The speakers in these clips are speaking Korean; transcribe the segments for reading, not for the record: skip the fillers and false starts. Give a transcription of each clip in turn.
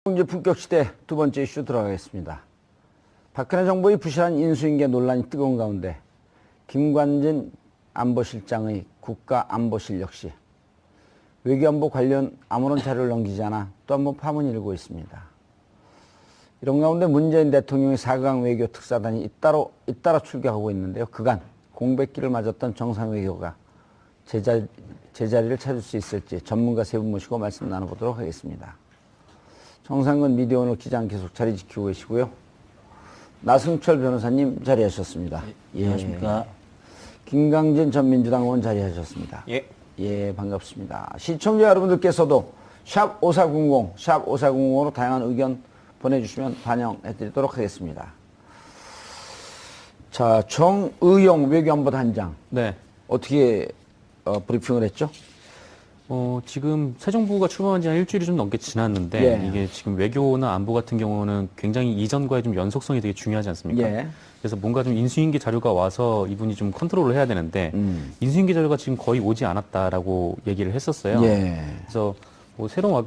이제 품격 시대 두 번째 이슈 들어가겠습니다. 박근혜 정부의 부실한 인수인계 논란이 뜨거운 가운데 김관진 안보실장의 국가안보실 역시 외교안보 관련 아무런 자료를 넘기지 않아 또 한 번 파문이 일고 있습니다. 이런 가운데 문재인 대통령의 4강 외교 특사단이 잇따라 출격하고 있는데요. 그간 공백기를 맞았던 정상 외교가 제자리를 찾을 수 있을지 전문가 세 분 모시고 말씀 나눠보도록 하겠습니다. 정상근 미디어오늘 기자는 계속 자리 지키고 계시고요. 나승철 변호사님 자리하셨습니다. 예, 안녕하십니까. 김강진 전 민주당 의원 자리하셨습니다. 예. 예, 반갑습니다. 시청자 여러분들께서도 샵 5400, 샵 5400으로 다양한 의견 보내주시면 반영해드리도록 하겠습니다. 자, 정의용 외교안보 단장. 네. 어떻게 브리핑을 했죠? 지금 새 정부가 출범한 지 한 일주일이 좀 넘게 지났는데, 예. 이게 지금 외교나 안보 같은 경우는 굉장히 이전과의 좀 연속성이 되게 중요하지 않습니까? 예. 그래서 뭔가 좀 인수인계 자료가 와서 이분이 좀 컨트롤을 해야 되는데, 인수인계 자료가 지금 거의 오지 않았다라고 얘기를 했었어요. 예. 그래서 뭐 새로운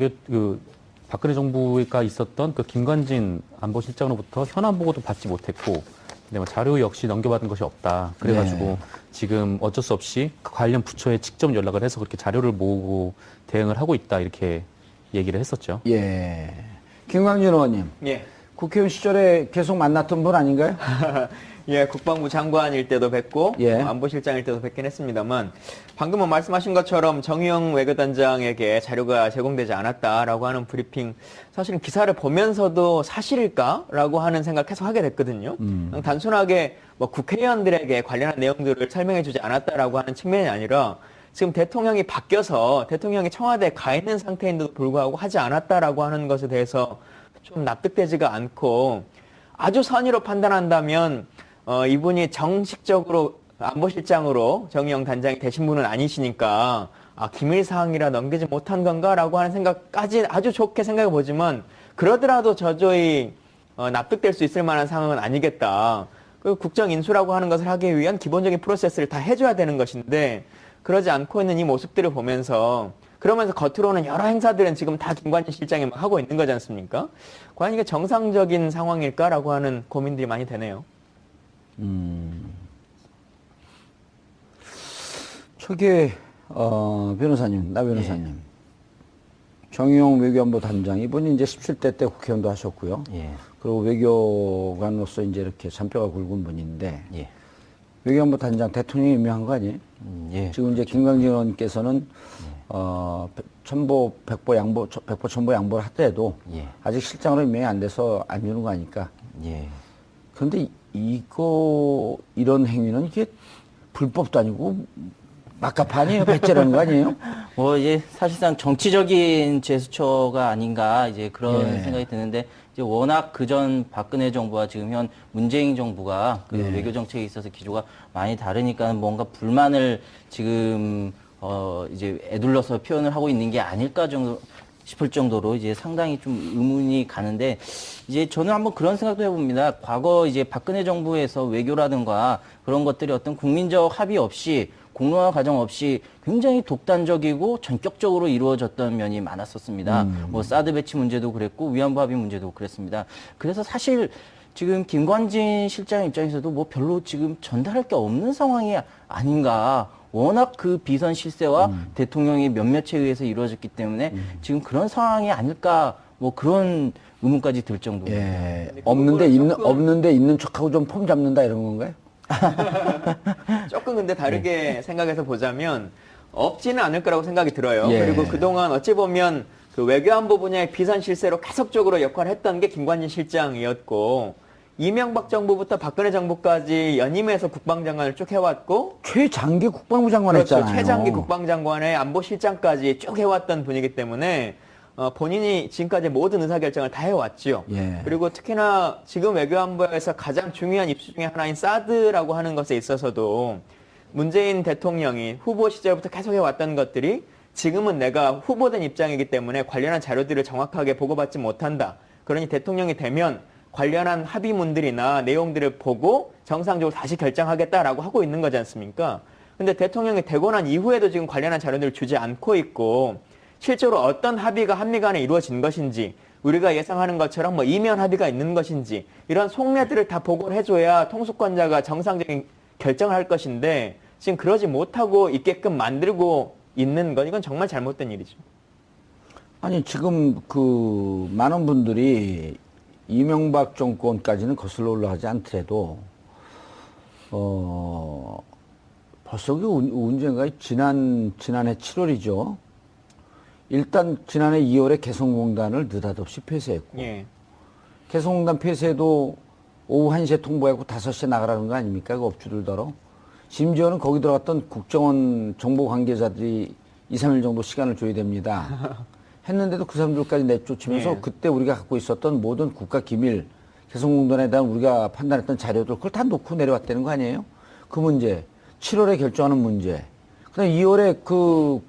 박근혜 정부가 있었던 그 김관진 안보실장으로부터 현안 보고도 받지 못했고, 근데 뭐 자료 역시 넘겨받은 것이 없다. 그래가지고 예. 지금 어쩔 수 없이 그 관련 부처에 직접 연락을 해서 그렇게 자료를 모으고 대응을 하고 있다. 이렇게 얘기를 했었죠. 예. 김광진 의원님. 예. 국회의원 시절에 계속 만났던 분 아닌가요? 예, 국방부 장관일 때도 뵙고 예. 안보실장일 때도 뵙긴 했습니다만 방금 말씀하신 것처럼 정의용 외교단장에게 자료가 제공되지 않았다라고 하는 브리핑 사실은 기사를 보면서도 사실일까라고 하는 생각 계속 하게 됐거든요. 단순하게 뭐 국회의원들에게 관련한 내용들을 설명해주지 않았다라고 하는 측면이 아니라 지금 대통령이 바뀌어서 대통령이 청와대에 가 있는 상태인데도 불구하고 하지 않았다라고 하는 것에 대해서 좀 납득되지가 않고 아주 선의로 판단한다면 이분이 정식적으로 안보실장으로 정의용 단장이 되신 분은 아니시니까 기밀사항이라 넘기지 못한 건가라고 하는 생각까지 아주 좋게 생각해 보지만 그러더라도 저조히 납득될 수 있을 만한 상황은 아니겠다. 그리고 국정인수라고 하는 것을 하기 위한 기본적인 프로세스를 다 해줘야 되는 것인데 그러지 않고 있는 이 모습들을 보면서 그러면서 겉으로는 여러 행사들은 지금 다 김관진 실장이 막 하고 있는 거지 않습니까? 과연 이게 정상적인 상황일까라고 하는 고민들이 많이 되네요. 저게 변호사님, 나 변호사님. 예. 정의용 외교안보 단장 이분이 이제 17대 때 국회의원도 하셨고요. 예. 그리고 외교관으로서 이제 이렇게 잔뼈가 굵은 분인데 예. 외교안보 단장 대통령이 임명한 거 아니에요? 예. 지금 이제 김광진 의원께서는 첨보, 백보 첨보 양보를 하더라도 예. 아직 실장으로 임명이 안 돼서 안 주는 거 아니까. 예. 그런데 이런 행위는 이게 불법도 아니고 막가파 아니에요? 배째라는 거 아니에요? 이제 사실상 정치적인 제스처가 아닌가 이제 그런 예. 생각이 드는데 이제 워낙 그전 박근혜 정부와 지금 현 문재인 정부가 그 예. 외교 정책에 있어서 기조가 많이 다르니까 뭔가 불만을 지금 이제 애둘러서 표현을 하고 있는 게 아닐까 정도 싶을 정도로 이제 상당히 좀 의문이 가는데 이제 저는 한번 그런 생각도 해봅니다. 과거 이제 박근혜 정부에서 외교라든가 그런 것들이 어떤 국민적 합의 없이 공론화 과정 없이 굉장히 독단적이고 전격적으로 이루어졌던 면이 많았었습니다. 뭐 사드 배치 문제도 그랬고 위안부 합의 문제도 그랬습니다. 그래서 사실 지금 김관진 실장 입장에서도 뭐 별로 지금 전달할 게 없는 상황이 아닌가. 워낙 그 비선 실세와 대통령이 몇몇에 의해서 이루어졌기 때문에 지금 그런 상황이 아닐까 뭐 그런 의문까지 들 정도입니다. 예. 없는데 있는 척하고 좀 폼 잡는다 이런 건가요? 조금 근데 다르게 생각해서 보자면 없지는 않을 거라고 생각이 들어요. 예. 그리고 그동안 어찌 보면 그 외교안보 분야의 비선 실세로 계속적으로 역할을 했던 게 김관진 실장이었고 이명박 정부부터 박근혜 정부까지 연임해서 국방장관을 쭉 해왔고 최장기 국방부 장관 그렇죠. 했잖아요. 최장기 국방장관의 안보실장까지 쭉 해왔던 분이기 때문에 본인이 지금까지 모든 의사결정을 다 해왔죠. 예. 그리고 특히나 지금 외교안보에서 가장 중요한 이슈 중에 하나인 사드라고 하는 것에 있어서도 문재인 대통령이 후보 시절부터 계속 해왔던 것들이 지금은 내가 후보된 입장이기 때문에 관련한 자료들을 정확하게 보고받지 못한다. 그러니 대통령이 되면 관련한 합의문들이나 내용들을 보고 정상적으로 다시 결정하겠다라고 하고 있는 거지 않습니까? 근데 대통령이 되고 난 이후에도 지금 관련한 자료들을 주지 않고 있고 실제로 어떤 합의가 한미 간에 이루어진 것인지 우리가 예상하는 것처럼 뭐 이면 합의가 있는 것인지 이런 속내들을 다 보고를 해줘야 통수권자가 정상적인 결정을 할 것인데 지금 그러지 못하고 있게끔 만들고 있는 건 이건 정말 잘못된 일이죠. 아니 지금 그 많은 분들이 이명박 정권까지는 거슬러 올라가지 않더라도 벌써 그 언젠가 지난해 7월이죠. 일단 지난해 2월에 개성공단을 느닷없이 폐쇄했고 예. 개성공단 폐쇄도 오후 1시에 통보하고 5시에 나가라는 거 아닙니까? 그 업주들더러. 심지어는 거기 들어갔던 국정원 정보 관계자들이 2, 3일 정도 시간을 줘야 됩니다. 했는데도 그 사람들까지 내쫓으면서 예. 그때 우리가 갖고 있었던 모든 국가 기밀, 개성공단에 대한 우리가 판단했던 자료들 그걸 다 놓고 내려왔다는 거 아니에요? 그 문제, 7월에 결정하는 문제, 그다음 2월에 그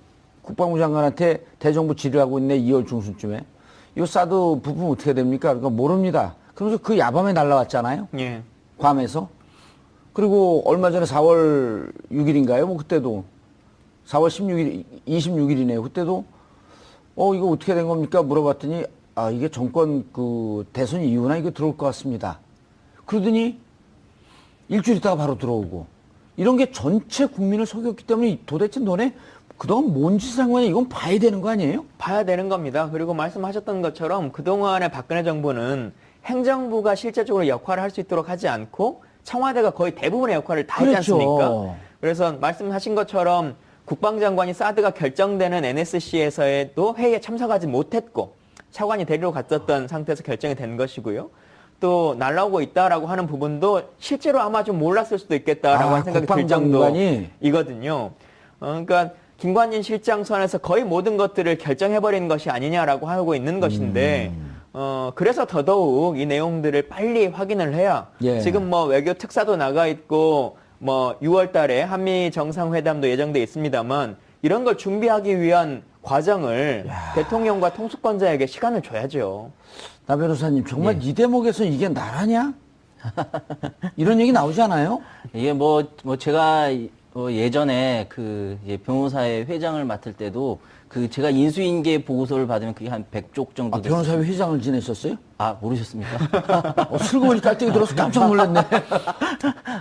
국방부 장관한테 대정부 질의하고 있네 2월 중순쯤에 이 사드 부품 어떻게 됩니까? 그러니까 모릅니다. 그러면서 그 야밤에 날라왔잖아요. 예. 괌에서. 그리고 얼마 전에 4월 6일인가요? 뭐 그때도 4월 16일, 26일이네요. 그때도 이거 어떻게 된 겁니까? 물어봤더니 이게 정권 그 대선 이후나 이거 들어올 것 같습니다. 그러더니 일주일 있다가 바로 들어오고 이런 게 전체 국민을 속였기 때문에 도대체 너네 그동안 뭔 짓을 한 거냐 이건 봐야 되는 거 아니에요? 봐야 되는 겁니다. 그리고 말씀하셨던 것처럼 그동안의 박근혜 정부는 행정부가 실제적으로 역할을 할 수 있도록 하지 않고 청와대가 거의 대부분의 역할을 다 했지 않습니까? 그래서 말씀하신 것처럼 국방장관이 사드가 결정되는 NSC에서도 회의에 참석하지 못했고 차관이 데리러 갔었던 상태에서 결정이 된 것이고요. 또 날라오고 있다라고 하는 부분도 실제로 아마 좀 몰랐을 수도 있겠다라고 하는 생각이 들 정도이거든요. 그러니까 김관진 실장 선에서 거의 모든 것들을 결정해버린 것이 아니냐라고 하고 있는 것인데 그래서 더더욱 이 내용들을 빨리 확인을 해야 예. 지금 뭐 외교 특사도 나가 있고 뭐 6월 달에 한미 정상회담도 예정돼 있습니다만 이런 걸 준비하기 위한 과정을 대통령과 통수권자에게 시간을 줘야죠. 나 변호사님 정말 이 대목에서 이게 나라냐? 이런 얘기 나오지 않아요? 이게 제가 예전에 그 변호사회 회장을 맡을 때도 그 제가 인수인계 보고서를 받으면 그게 한 100쪽 정도 됐어요. 변호사회 회장을 지내셨어요? 모르셨습니까? 슬그머니 깔때기 들어서 깜짝 놀랐네.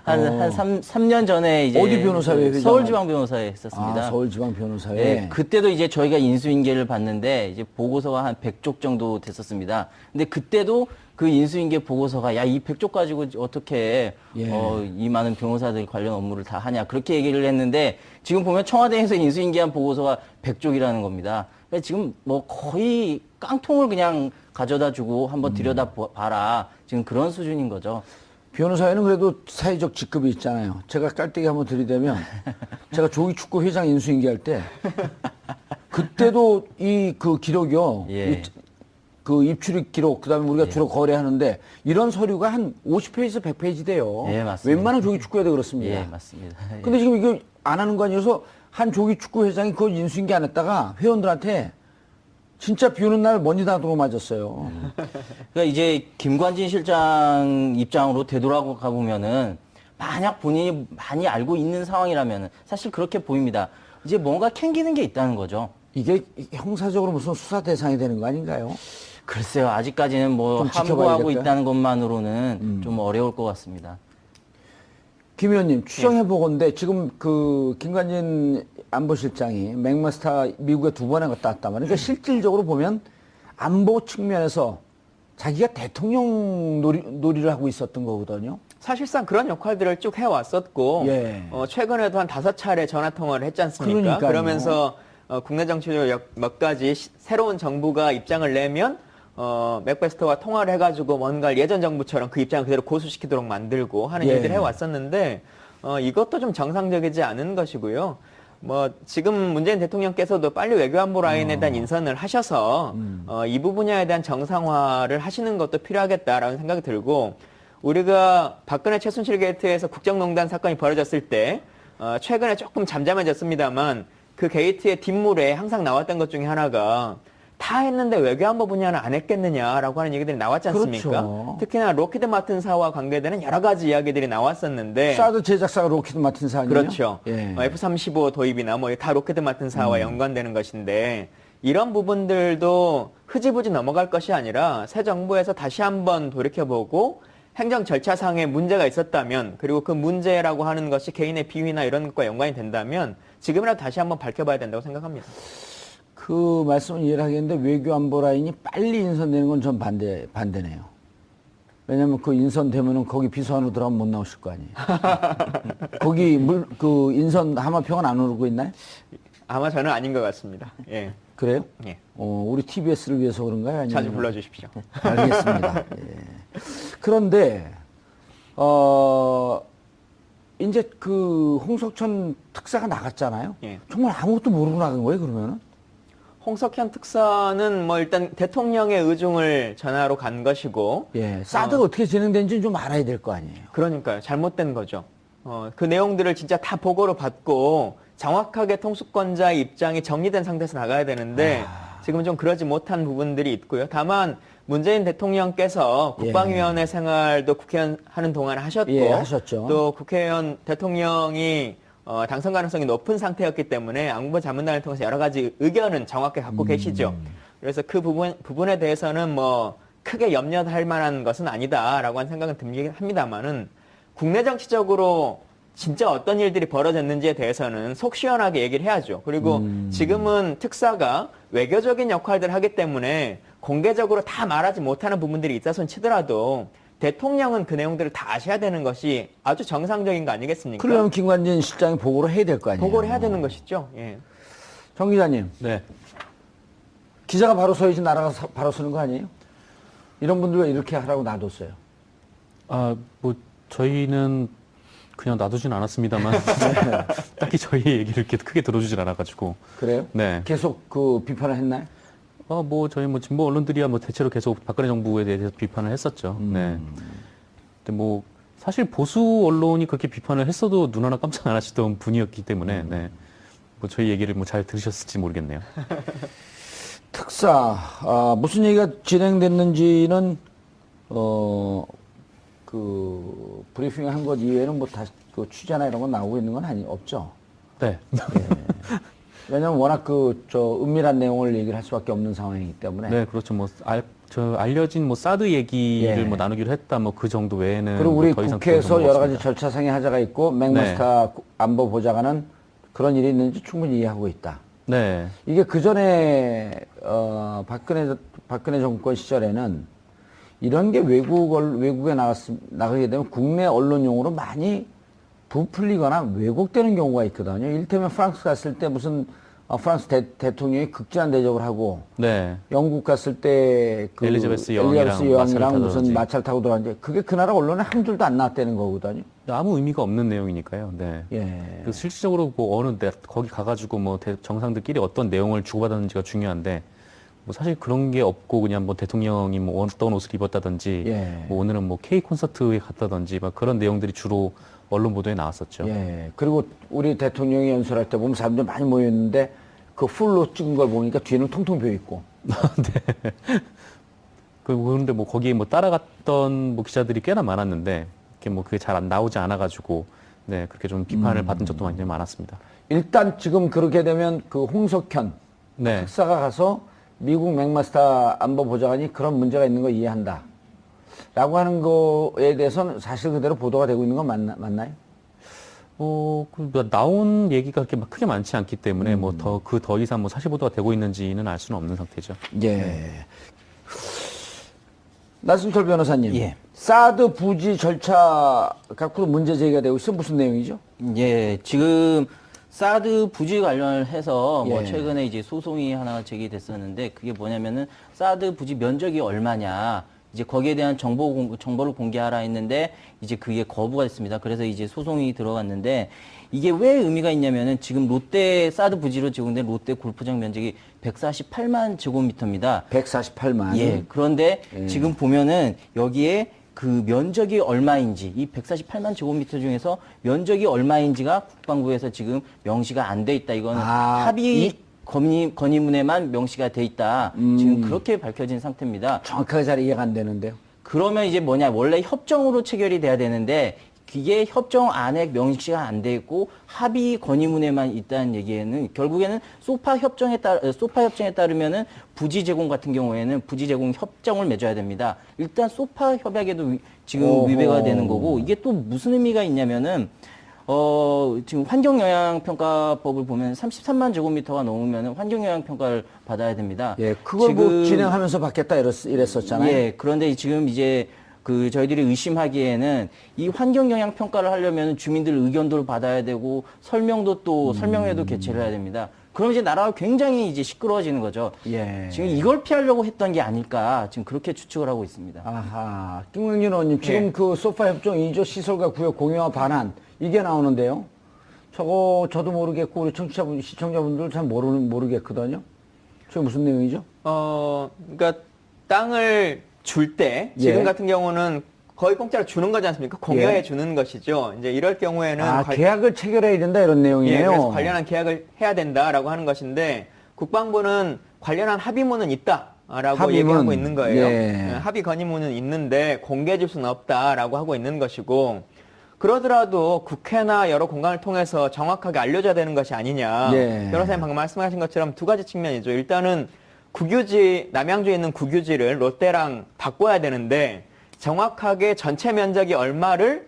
한 3년 전에 이제 어디 변호사회 회장? 서울지방변호사에 했었습니다. 서울지방변호사회. 네, 그때도 이제 저희가 인수인계를 봤는데 이제 보고서가 한 100쪽 정도 됐었습니다. 근데 그때도 그 인수인계 보고서가 이 100쪽 가지고 어떻게 이 많은 변호사들 관련 업무를 다 하냐 그렇게 얘기를 했는데 지금 보면 청와대에서 인수인계한 보고서가 100쪽이라는 겁니다. 그러니까 지금 뭐 거의 깡통을 그냥 가져다주고 한번 들여다봐라 지금 그런 수준인 거죠. 변호사회는 그래도 사회적 직급이 있잖아요. 제가 깔때기 한번 들이대면 제가 조기축구 회장 인수인계할 때 그때도 그 기록이요. 그 입출입 기록, 그 다음에 우리가 주로 거래하는데 이런 서류가 한 50페이지에서 100페이지 돼요. 예, 맞습니다. 웬만한 조기축구회도 그렇습니다. 예, 맞습니다. 근데 지금 이거 안 하는 거 아니어서 한 조기축구 회장이 그걸 인수인계 안 했다가 회원들한테 진짜 비 오는 날 먼지 다 들어 맞았어요. 그러니까 이제 김관진 실장 입장으로 되돌아가 보면은 만약 본인이 많이 알고 있는 상황이라면은 사실 그렇게 보입니다. 이제 뭔가 캥기는 게 있다는 거죠. 이게 형사적으로 무슨 수사 대상이 되는 거 아닌가요? 글쎄요, 아직까지는 뭐 함구하고 있다는 것만으로는 좀 어려울 것 같습니다. 김 의원님, 추정해보건데 지금 그 김관진 안보실장이 맥마스터 미국에 2번에 갔다 왔단 말이에요. 그러니까 실질적으로 보면 안보 측면에서 자기가 대통령 놀이를 하고 있었던 거거든요. 사실상 그런 역할들을 쭉 해왔었고 최근에도 한 5차례 전화통화를 했지 않습니까? 그러니까요. 그러면서 국내 정치적으로 몇 가지 새로운 정부가 입장을 내면 맥베스터와 통화를 해가지고 뭔가 예전 정부처럼 그 입장을 그대로 고수시키도록 만들고 하는 일들을 해왔었는데 이것도 좀 정상적이지 않은 것이고요. 뭐 지금 문재인 대통령께서도 빨리 외교안보 라인에 대한 인선을 하셔서 이 분야에 대한 정상화를 하시는 것도 필요하겠다라는 생각이 들고 우리가 박근혜 최순실 게이트에서 국정농단 사건이 벌어졌을 때 최근에 조금 잠잠해졌습니다만 그 게이트의 뒷물에 항상 나왔던 것 중에 하나가 다 했는데 외교안보 분야는 안 했겠느냐라고 하는 얘기들이 나왔지 않습니까? 그렇죠. 특히나 로키드 마틴사와 관계되는 여러 가지 이야기들이 나왔었는데 사드 제작사가 로키드 마틴사 아니에요? 그렇죠. F-35 도입이나 뭐 다 로키드 마틴사와 연관되는 것인데 이런 부분들도 흐지부지 넘어갈 것이 아니라 새 정부에서 다시 한번 돌이켜보고 행정 절차상의 문제가 있었다면 그리고 그 문제라고 하는 것이 개인의 비위나 이런 것과 연관이 된다면 지금이라도 다시 한번 밝혀봐야 된다고 생각합니다. 그 말씀은 이해를 하겠는데 외교 안보 라인이 빨리 인선되는 건 전 반대네요. 왜냐면 그 인선되면은 거기 비서관으로 들어가면 못 나오실 거 아니에요. 거기 그 인선 하마평은 안 오르고 있나요? 아마 저는 아닌 것 같습니다. 예. 그래요? 예. 우리 TBS를 위해서 그런가요? 아니면 자주 불러주십시오. 알겠습니다. 예. 그런데 이제 그 홍석천 특사가 나갔잖아요. 예. 정말 아무것도 모르고 나간 거예요, 그러면은? 홍석현 특사는 뭐 일단 대통령의 의중을 전하러 간 것이고, 예. 사드가 어떻게 진행된지는 좀 알아야 될 거 아니에요. 그러니까요. 잘못된 거죠. 그 내용들을 진짜 다 보고를 받고 정확하게 통수권자의 입장이 정리된 상태에서 나가야 되는데 지금은 좀 그러지 못한 부분들이 있고요. 다만 문재인 대통령께서 국방위원회 생활도 국회의원 하는 동안 하셨고, 예, 하셨죠. 또 국회의원 대통령이 당선 가능성이 높은 상태였기 때문에 안보 자문단을 통해서 여러 가지 의견은 정확히 갖고 계시죠. 그래서 그 부분에 대해서는 뭐 크게 염려할 만한 것은 아니다라고 하는 생각은 들긴 합니다만은 국내 정치적으로 진짜 어떤 일들이 벌어졌는지에 대해서는 속 시원하게 얘기를 해야죠. 그리고 지금은 특사가 외교적인 역할들을 하기 때문에 공개적으로 다 말하지 못하는 부분들이 있다손 치더라도 대통령은 그 내용들을 다 아셔야 되는 것이 아주 정상적인 거 아니겠습니까? 그러면 김관진 실장이 보고를 해야 될 거 아니에요. 보고를 해야 되는 것이죠. 예. 정 기자님, 네. 기자가 바로 서야지 나라가 바로 서는 거 아니에요? 이런 분들 왜 이렇게 하라고 놔뒀어요? 뭐 저희는 그냥 놔두진 않았습니다만 딱히 저희 얘기를 이렇게 크게 들어주질 않아가지고. 그래요? 네. 계속 그 비판을 했나요? 뭐 저희 뭐 진보 언론들이야 뭐 대체로 계속 박근혜 정부에 대해서 비판을 했었죠. 네. 근데 뭐 사실 보수 언론이 그렇게 비판을 했어도 눈 하나 깜짝 안 하시던 분이었기 때문에 네. 뭐 저희 얘기를 뭐 잘 들으셨을지 모르겠네요. 특사, 무슨 얘기가 진행됐는지는 그 브리핑 한 것 이외에는 뭐 다시 그 취재나 이런 건 나오고 있는 건 없죠. 네. 왜냐면 워낙 은밀한 내용을 얘기를 할 수밖에 없는 상황이기 때문에. 네, 그렇죠. 뭐 알려진 뭐 사드 얘기를 예. 뭐 나누기로 했다 뭐 그 정도 외에는 그리고 우리 뭐더 이상 국회에서 들어본 것 여러 가지 같습니다. 절차상의 하자가 있고 맥마스터 안보 보좌관은 그런 일이 있는지 충분히 이해하고 있다. 네. 이게 그 전에 박근혜 정권 시절에는 이런 게 외국에 나가게 되면 국내 언론용으로 많이 부풀리거나 왜곡되는 경우가 있거든요. 이를테면 프랑스 갔을 때 무슨 프랑스 대통령이 극진한 대접을 하고 네. 영국 갔을 때 그 엘리자베스 여왕이랑 무슨 마차를 타고 들어왔는데 그게 그 나라 언론에 한 줄도 안 나왔다는 거거든요. 아무 의미가 없는 내용이니까요. 네. 예. 그 실질적으로 뭐 거기 가가지고 뭐 정상들끼리 어떤 내용을 주고받았는지가 중요한데 뭐 사실 그런 게 없고 그냥 뭐 대통령이 뭐 어떤 옷을 입었다든지 예. 뭐 오늘은 뭐 K 콘서트에 갔다든지 막 그런 내용들이 주로 언론 보도에 나왔었죠. 예. 그리고 우리 대통령이 연설할 때 보면 사람들 많이 모였는데 그 풀로 찍은 걸 보니까 뒤는 통통 비어 있고. 네. 그런데 뭐 거기에 뭐 따라갔던 뭐 기자들이 꽤나 많았는데 이렇게 뭐 그게 잘 안 나오지 않아가지고 네 그렇게 좀 비판을 받은 적도 많이 많았습니다. 일단 지금 그렇게 되면 그 홍석현 네. 특사가 가서 미국 맥마스터 안보 보좌관이 그런 문제가 있는 거 이해한다. 라고 하는 거에 대해서는 사실 그대로 보도가 되고 있는 건 맞나요? 나온 얘기가 그렇게 막 크게 많지 않기 때문에 뭐 더 이상 뭐 사실 보도가 되고 있는지는 알 수는 없는 상태죠. 예. 나순철 변호사님. 예. 사드 부지 절차 갖고 문제 제기가 되고 있어 무슨 내용이죠? 예, 지금 사드 부지 관련해서 뭐 예. 최근에 이제 소송이 하나 제기됐었는데 그게 뭐냐면은 사드 부지 면적이 얼마냐 이제 거기에 대한 정보를 공개하라 했는데 이제 그게 거부가 됐습니다. 그래서 이제 소송이 들어갔는데 이게 왜 의미가 있냐면은 지금 롯데 사드 부지로 제공된 롯데 골프장 면적이 148만 제곱미터입니다. 148만. 예. 그런데 지금 보면은 여기에 그 면적이 얼마인지 이 148만 제곱미터 중에서 면적이 얼마인지가 국방부에서 지금 명시가 안 돼 있다. 이거는 합의 건의문에만 명시가 돼 있다. 지금 그렇게 밝혀진 상태입니다. 정확하게 잘 이해가 안 되는데요. 그러면 이제 뭐냐 원래 협정으로 체결이 돼야 되는데 기계 협정 안에 명시가 안 돼 있고 합의 건의문에만 있다는 얘기에는 결국에는 소파 협정에 따르면은 부지 제공 같은 경우에는 부지 제공 협정을 맺어야 됩니다. 일단 소파 협약에도 지금 어허. 위배가 되는 거고 이게 또 무슨 의미가 있냐면은 지금 환경영향평가법을 보면 33만 제곱미터가 넘으면 환경영향평가를 받아야 됩니다. 예, 그걸 뭐 진행하면서 받겠다 이랬었잖아요. 예, 그런데 지금 이제 저희들이 의심하기에는 이 환경영향평가를 하려면 주민들 의견도를 받아야 되고 설명도 또 설명회도 개최를 해야 됩니다. 그럼 이제 나라가 굉장히 이제 시끄러워지는 거죠. 예. 지금 이걸 피하려고 했던 게 아닐까 지금 그렇게 추측을 하고 있습니다. 아하, 김광진 의원님 지금 예. 그 소파 협정 2조 시설과 구역 공유와 반환 이게 나오는데요. 저도 모르겠고 우리 시청자분들 잘 모르겠거든요. 저게 무슨 내용이죠? 그러니까 땅을 줄 때 지금 예. 같은 경우는 거의 공짜로 주는 거지 않습니까? 공여해 주는 것이죠. 이제 이럴 경우에는 계약을 체결해야 된다 이런 내용이에요. 예, 그래서 관련한 계약을 해야 된다라고 하는 것인데 국방부는 관련한 합의문은 있다라고 합의문. 얘기하고 있는 거예요. 예. 합의 건의문은 있는데 공개해 줄 수는 없다라고 하고 있는 것이고 그러더라도 국회나 여러 공간을 통해서 정확하게 알려줘야 되는 것이 아니냐. 예. 변호사님 방금 말씀하신 것처럼 두 가지 측면이죠. 일단은 남양주에 있는 국유지를 롯데랑 바꿔야 되는데 정확하게 전체 면적이 얼마를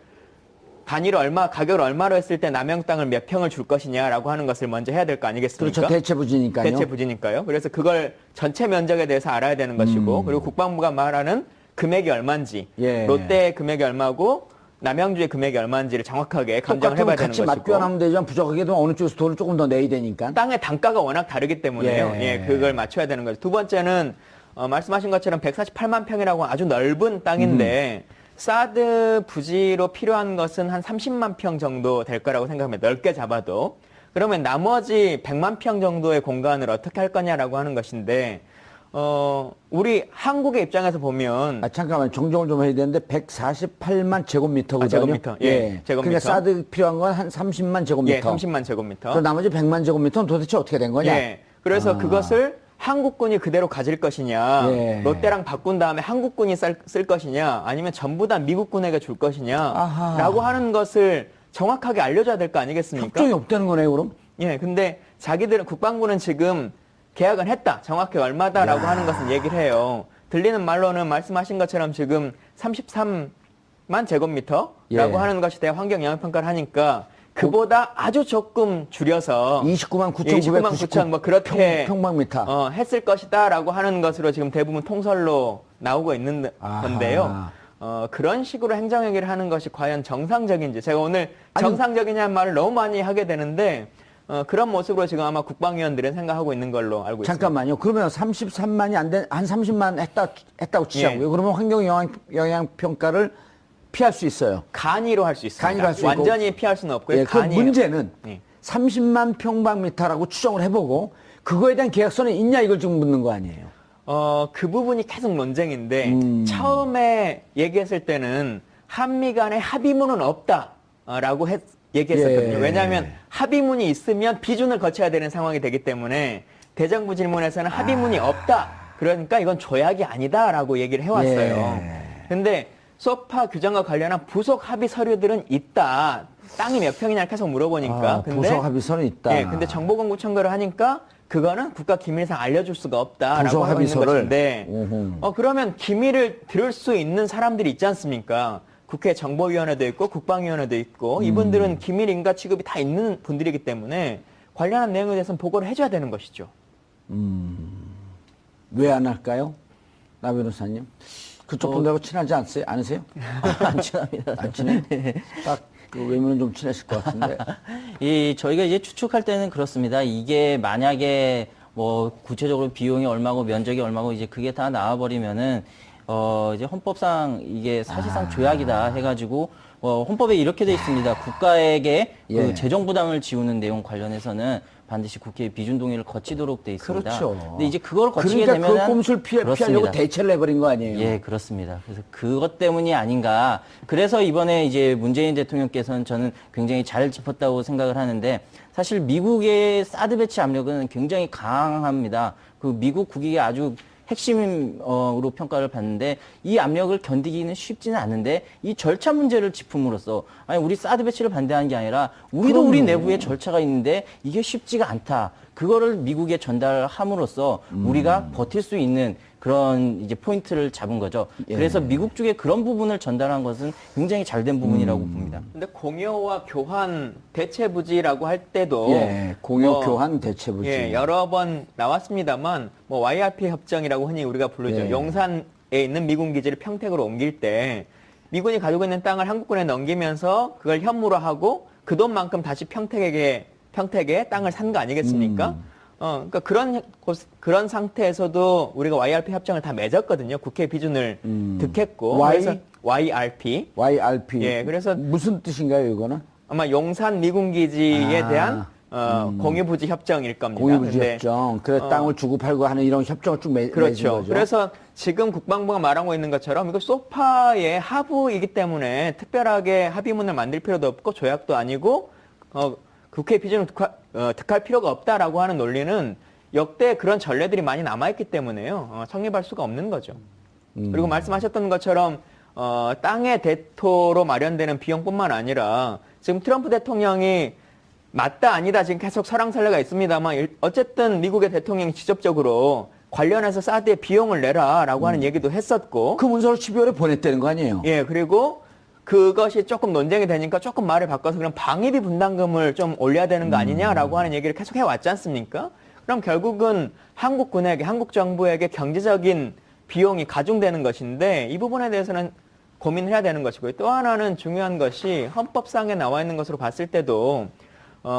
단위로 가격을 얼마로 했을 때 남양 땅을 몇 평을 줄 것이냐라고 하는 것을 먼저 해야 될 거 아니겠습니까? 그렇죠. 대체부지니까요. 대체부지니까요. 그래서 그걸 전체 면적에 대해서 알아야 되는 것이고 그리고 국방부가 말하는 금액이 얼마인지 예. 롯데의 금액이 얼마고 남양주의 금액이 얼마인지를 정확하게 감정을 해봐야 되는 같이 것이고 맞교환하면 되지만 부족하게도 어느 쪽에서 돈을 조금 더 내야 되니까. 땅의 단가가 워낙 다르기 때문에요. 예. 예, 그걸 맞춰야 되는 거죠. 두 번째는 말씀하신 것처럼 148만 평이라고 아주 넓은 땅인데 사드 부지로 필요한 것은 한 30만 평 정도 될 거라고 생각합니다. 넓게 잡아도. 그러면 나머지 100만 평 정도의 공간을 어떻게 할 거냐라고 하는 것인데 우리 한국의 입장에서 보면 잠깐만 정정을 좀 해야 되는데 148만 제곱미터거든요. 제곱미터. 예, 제곱미터. 그러니까 사드 필요한 건 한 30만 제곱미터. 예, 30만 제곱미터. 그 나머지 100만 제곱미터는 도대체 어떻게 된 거냐? 예. 그래서 그것을 한국군이 그대로 가질 것이냐, 예. 롯데랑 바꾼 다음에 한국군이 쓸 것이냐, 아니면 전부 다 미국군에게 줄 것이냐라고 하는 것을 정확하게 알려줘야 될 거 아니겠습니까? 협정이 없다는 거네요, 그럼? 예, 근데 국방부는 지금 계약은 했다, 정확히 얼마다라고 하는 것은 얘기를 해요. 들리는 말로는 말씀하신 것처럼 지금 33만 제곱미터라고 예. 하는 것이 대 환경 영향평가를 하니까 그보다 아주 조금 줄여서 29만 29만 9천 뭐 그렇게 평방미터. 했을 것이다라고 하는 것으로 지금 대부분 통설로 나오고 있는 아하. 건데요. 그런 식으로 행정행위를 하는 것이 과연 정상적인지 제가 오늘 정상적이냐는 말을 너무 많이 하게 되는데 그런 모습으로 지금 아마 국방위원들은 생각하고 있는 걸로 알고 있습니다. 잠깐만요. 그러면 33만이 안 된, 한 30만 했다고 치자고요. 예. 그러면 환경영향평가를 피할 수 있어요. 간이로 할 수 있습니다. 간이로 할수 있고. 완전히 피할 수는 없고요. 예, 그 간이에요. 문제는 예. 30만 평방미터라고 추정을 해보고 그거에 대한 계약서는 있냐 이걸 지금 묻는 거 아니에요. 그 부분이 계속 논쟁인데 처음에 얘기했을 때는 한미 간에 합의문은 없다라고 얘기했었거든요. 예. 왜냐하면 합의문이 있으면 비준을 거쳐야 되는 상황이 되기 때문에 대정부 질문에서는 합의문이 없다. 그러니까 이건 조약이 아니다라고 얘기를 해왔어요. 근데 소파 규정과 관련한 부속 합의 서류들은 있다. 땅이 몇 평이냐 계속 물어보니까. 부속 합의서는 있다. 예, 근데 정보공개 청구를 하니까 그거는 국가 기밀상 알려줄 수가 없다라고 부속 하고 있는 합의서를. 것인데, 그러면 기밀을 들을 수 있는 사람들이 있지 않습니까? 국회 정보위원회도 있고 국방위원회도 있고 이분들은 기밀인가 취급이 다 있는 분들이기 때문에 관련한 내용에 대해서는 보고를 해줘야 되는 것이죠. 왜 안 할까요? 나 변호사님. 그쪽 분들하고 친하지 않으세요? 안 친합니다. 안 친해요? 딱그 외면은 좀 친하실 것 같은데. 저희가 이제 추측할 때는 그렇습니다. 이게 만약에 뭐 구체적으로 비용이 얼마고 면적이 얼마고 이제 그게 다 나와버리면은 이제 헌법상 이게 사실상 조약이다 해가지고 헌법에 이렇게 돼 있습니다. 국가에게 예. 그 재정 부담을 지우는 내용 관련해서는 반드시 국회의 비준 동의를 거치도록 돼 있습니다. 그렇죠. 근데 이제 그걸 거치게 그러니까 되면은 그 꼼수를 피하려고 대체를 해버린 거 아니에요? 예, 그렇습니다. 그래서 그것 때문이 아닌가. 그래서 이번에 이제 문재인 대통령께서는 저는 굉장히 잘 짚었다고 생각을 하는데 사실 미국의 사드 배치 압력은 굉장히 강합니다. 그 미국 국익에 아주 핵심으로 평가를 받는데 이 압력을 견디기는 쉽지는 않은데 이 절차 문제를 짚음으로써 아니 우리 사드 배치를 반대하는 게 아니라 우리도 우리 내부에 절차가 있는데 이게 쉽지가 않다. 그거를 미국에 전달함으로써 우리가 버틸 수 있는 그런 이제 포인트를 잡은 거죠. 그래서 미국 쪽에 그런 부분을 전달한 것은 굉장히 잘된 부분이라고 봅니다. 근데 공여와 교환 대체부지라고 할 때도 예, 공여 교환 대체부지. 예, 여러 번 나왔습니다만 뭐 YRP 협정이라고 흔히 우리가 부르죠. 예. 용산에 있는 미군 기지를 평택으로 옮길 때 미군이 가지고 있는 땅을 한국군에 넘기면서 그걸 현무로 하고 그 돈만큼 다시 평택에 땅을 산 거 아니겠습니까? 그러니까 그런 상태에서도 우리가 YRP 협정을 다 맺었거든요. 국회 비준을 득했고. 그래서 YRP. YRP. 예, 그래서 무슨 뜻인가요, 이거는? 아마 용산 미군기지에 대한 공유부지 협정일 겁니다. 공유부지 근데, 협정. 그래 땅을 주고 팔고 하는 이런 협정을 쭉 맺은 그렇죠. 거죠. 그래서 지금 국방부가 말하고 있는 것처럼 이거 소파의 하부이기 때문에 특별하게 합의문을 만들 필요도 없고 조약도 아니고 국회 비준을 득할 필요가 없다라고 하는 논리는 역대 그런 전례들이 많이 남아있기 때문에요. 성립할 수가 없는 거죠. 그리고 말씀하셨던 것처럼 땅의 대토로 마련되는 비용뿐만 아니라 지금 트럼프 대통령이 맞다 아니다 지금 계속 설왕설래가 있습니다만 어쨌든 미국의 대통령이 직접적으로 관련해서 사드의 비용을 내라라고 하는 얘기도 했었고 그 문서를 12월에 보냈다는 거 아니에요? 예, 그리고 그것이 조금 논쟁이 되니까 조금 말을 바꿔서 그럼 방위비 분담금을 좀 올려야 되는 거 아니냐라고 하는 얘기를 계속 해왔지 않습니까? 그럼 결국은 한국군에게, 한국 정부에게 경제적인 비용이 가중되는 것인데 이 부분에 대해서는 고민을 해야 되는 것이고요. 또 하나는 중요한 것이 헌법상에 나와 있는 것으로 봤을 때도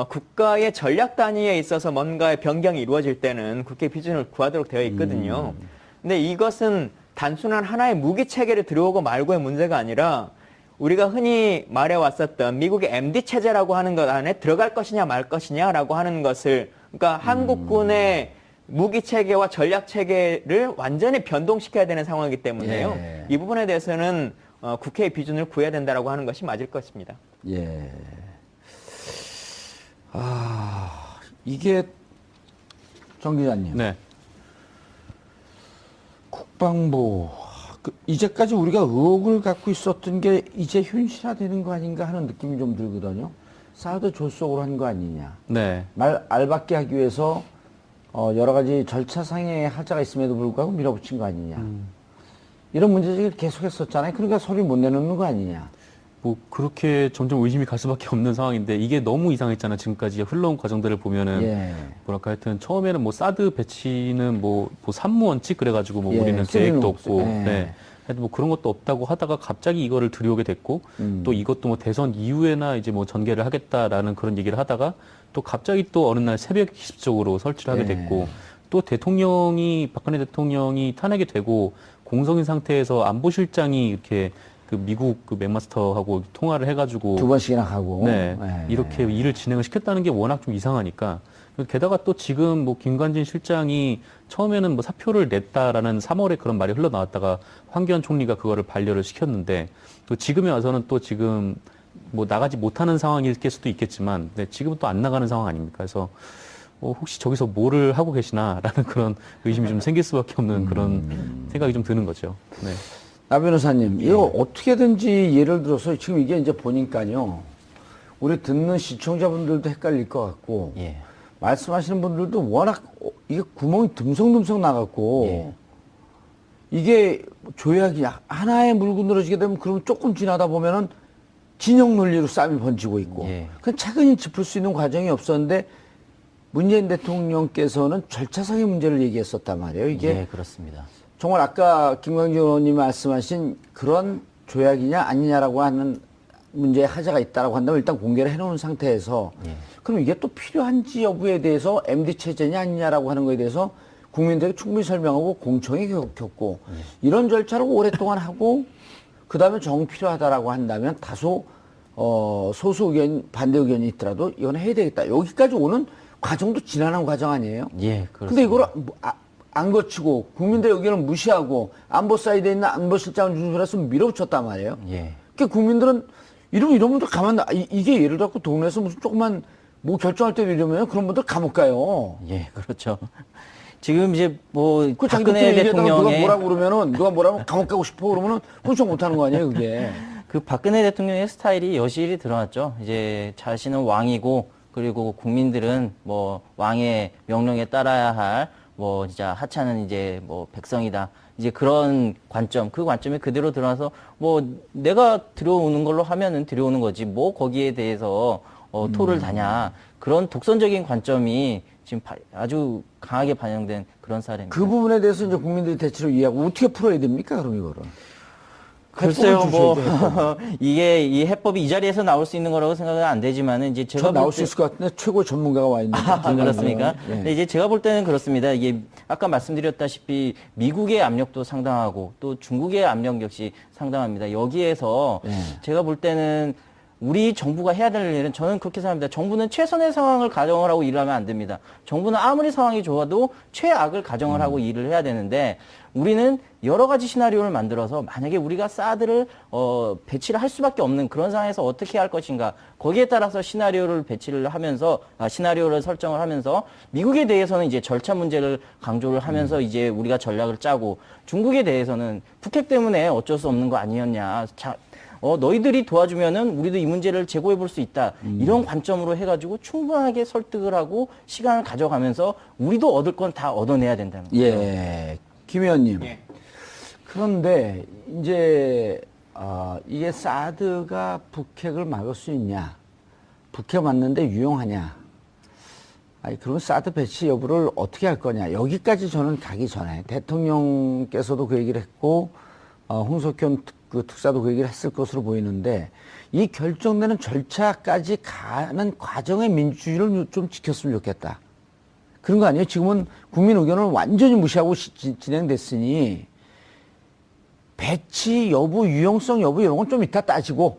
국가의 전략 단위에 있어서 뭔가의 변경이 이루어질 때는 국회 비준을 구하도록 되어 있거든요. 근데 이것은 단순한 하나의 무기 체계를 들여오고 말고의 문제가 아니라 우리가 흔히 말해왔었던 미국의 MD 체제라고 하는 것 안에 들어갈 것이냐 말 것이냐라고 하는 것을 그러니까 한국군의 무기 체계와 전략 체계를 완전히 변동시켜야 되는 상황이기 때문에요. 예. 이 부분에 대해서는 국회의 비준을 구해야 된다라고 하는 것이 맞을 것입니다. 예. 이게 정 기자님. 네. 국방부 이제까지 우리가 의혹을 갖고 있었던 게 이제 현실화되는 거 아닌가 하는 느낌이 좀 들거든요. 사드 졸속으로 한 거 아니냐. 네. 말 알받게 하기 위해서 여러 가지 절차상의 하자가 있음에도 불구하고 밀어붙인 거 아니냐. 이런 문제제기를 계속했었잖아요. 그러니까 소리 못 내놓는 거 아니냐. 뭐 그렇게 점점 의심이 갈 수밖에 없는 상황인데 이게 너무 이상했잖아요. 지금까지 흘러온 과정들을 보면은 예. 뭐랄까 하여튼 처음에는 뭐 사드 배치는 뭐 산무원칙 그래가지고 뭐 예, 우리는 쓰리는 계획도 없어요. 없고 예. 네. 하여튼 뭐 그런 것도 없다고 하다가 갑자기 이거를 들여오게 됐고 또 이것도 뭐 대선 이후에나 이제 뭐 전개를 하겠다라는 그런 얘기를 하다가 또 갑자기 또 어느 날 새벽 기습적으로 설치를 하게 됐고 또 박근혜 대통령이 탄핵이 되고 공석인 상태에서 안보실장이 이렇게 그 미국 그 맥마스터하고 통화를 해가지고 2번씩이나 하고. 네, 예. 이렇게 일을 진행을 시켰다는 게 워낙 좀 이상하니까 게다가 또 지금 뭐 김관진 실장이 처음에는 뭐 사표를 냈다라는 3월에 그런 말이 흘러나왔다가 황교안 총리가 그거를 반려를 시켰는데 또 지금에 와서는 또 지금 뭐 나가지 못하는 상황일 수도 있겠지만 네, 지금은 또 안 나가는 상황 아닙니까? 그래서 혹시 저기서 뭐를 하고 계시나라는 그런 의심이 좀 생길 수밖에 없는 그런 생각이 좀 드는 거죠. 네. 나 변호사님, 이거 어떻게든지 예를 들어서 지금 이게 이제 보니까요. 우리 듣는 시청자분들도 헷갈릴 것 같고, 예. 말씀하시는 분들도 워낙 이게 구멍이 듬성듬성 나갔고, 예. 이게 조약이 하나의 물고 늘어지게 되면 그러면 조금 지나다 보면은 진영 논리로 싸움이 번지고 있고, 예. 그냥 차근히 짚을 수 있는 과정이 없었는데, 문재인 대통령께서는 절차상의 문제를 얘기했었단 말이에요. 이게 예, 그렇습니다. 정말 아까 김광진 의원님이 말씀하신 그런 조약이냐 아니냐라고 하는 문제에 하자가 있다라고 한다면 일단 공개를 해놓은 상태에서 그럼 이게 또 필요한지 여부에 대해서 MD 체제냐 아니냐라고 하는 거에 대해서 국민들에게 충분히 설명하고 공청회 겪고 이런 절차를 오랫동안 하고 그 다음에 정 필요하다라고 한다면 다소 소수 의견 반대 의견이 있더라도 이건 해야 되겠다. 여기까지 오는 과정도 지난한 과정 아니에요? 예, 그렇습니다. 근데 이걸 안 거치고 국민들의 의견을 무시하고 안보 사이드에 있는 안보실장을 준수해서 밀어붙였단 말이에요. 예. 그러니까 국민들은 이런 분들 가만 이게 예를 들어 동네에서 무슨 조그만 뭐 결정할 때도 이러면 그런 분들 감옥 가요. 예, 그렇죠. 지금 이제 뭐 그 자기 박근혜 얘기하다가 누가 대통령의 뭐라고 그러면은 누가 뭐라고 감옥 가고 싶어 그러면은 훔쳐 못하는 거 아니에요, 그게. 그 박근혜 대통령의 스타일이 여실히 드러났죠. 이제 자신은 왕이고 그리고 국민들은 뭐 왕의 명령에 따라야 할 뭐 진짜 하찮은 이제 뭐 백성이다. 이제 그런 관점, 그 관점이 그대로 드러나서 뭐 내가 들어오는 걸로 하면은 들어오는 거지 뭐 거기에 대해서 토를 다냐. 그런 독선적인 관점이 지금 아주 강하게 반영된 그런 사례입니다. 그 부분에 대해서 이제 국민들이 대체로 이해하고 어떻게 풀어야 됩니까, 그럼 이거를? 글쎄요, 해법을 뭐 주셔야죠, 이게 이 해법이 이 자리에서 나올 수 있는 거라고 생각은 안 되지만은 이제 제가 저 나올 볼 수 때- 있을 것 같은데 최고의 전문가가 와 있는데. 그렇습니까? 예. 근데 이제 제가 볼 때는 그렇습니다. 이게 아까 말씀드렸다시피 미국의 압력도 상당하고 또 중국의 압력 역시 상당합니다. 여기에서 예. 제가 볼 때는 우리 정부가 해야 될 일은 저는 그렇게 생각합니다. 정부는 최선의 상황을 가정을 하고 일을 하면 안 됩니다. 정부는 아무리 상황이 좋아도 최악을 가정을 하고 일을 해야 되는데 우리는 여러 가지 시나리오를 만들어서 만약에 우리가 사드를 배치를 할 수밖에 없는 그런 상황에서 어떻게 할 것인가 거기에 따라서 시나리오를 배치를 하면서 시나리오를 설정을 하면서 미국에 대해서는 이제 절차 문제를 강조를 하면서 이제 우리가 전략을 짜고 중국에 대해서는 북핵 때문에 어쩔 수 없는 거 아니었냐. 너희들이 도와주면은 우리도 이 문제를 제고해 볼 수 있다. 이런 관점으로 해가지고 충분하게 설득을 하고 시간을 가져가면서 우리도 얻을 건 다 얻어내야 된다는 거죠. 예. 김 의원님. 예. 그런데 이제 이게 사드가 북핵을 막을 수 있냐? 북핵 맞는데 유용하냐? 아니 그럼 사드 배치 여부를 어떻게 할 거냐? 여기까지 저는 가기 전에 대통령께서도 그 얘기를 했고 홍석현 그 특사도 그 얘기를 했을 것으로 보이는데 이 결정되는 절차까지 가는 과정의 민주주의를 좀 지켰으면 좋겠다. 그런 거 아니에요? 지금은 국민 의견을 완전히 무시하고 진행됐으니 배치 여부, 유용성 여부 이런 건 좀 이따 따지고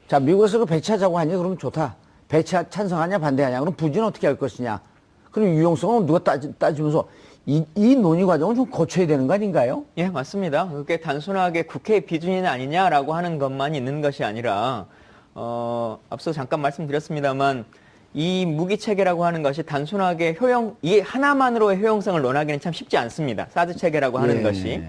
자 미국에서 그 배치하자고 하냐 그러면 좋다. 배치 찬성하냐 반대하냐 그럼 부지는 어떻게 할 것이냐 그럼 유용성은 누가 따지면서 이 논의 과정을 좀 거쳐야 되는 거 아닌가요? 예, 맞습니다. 그게 단순하게 국회 비준이 아니냐라고 하는 것만 있는 것이 아니라 앞서 잠깐 말씀드렸습니다만 이 무기 체계라고 하는 것이 단순하게 이 하나만으로의 효용성을 논하기는 참 쉽지 않습니다. 사드 체계라고 하는 예. 것이.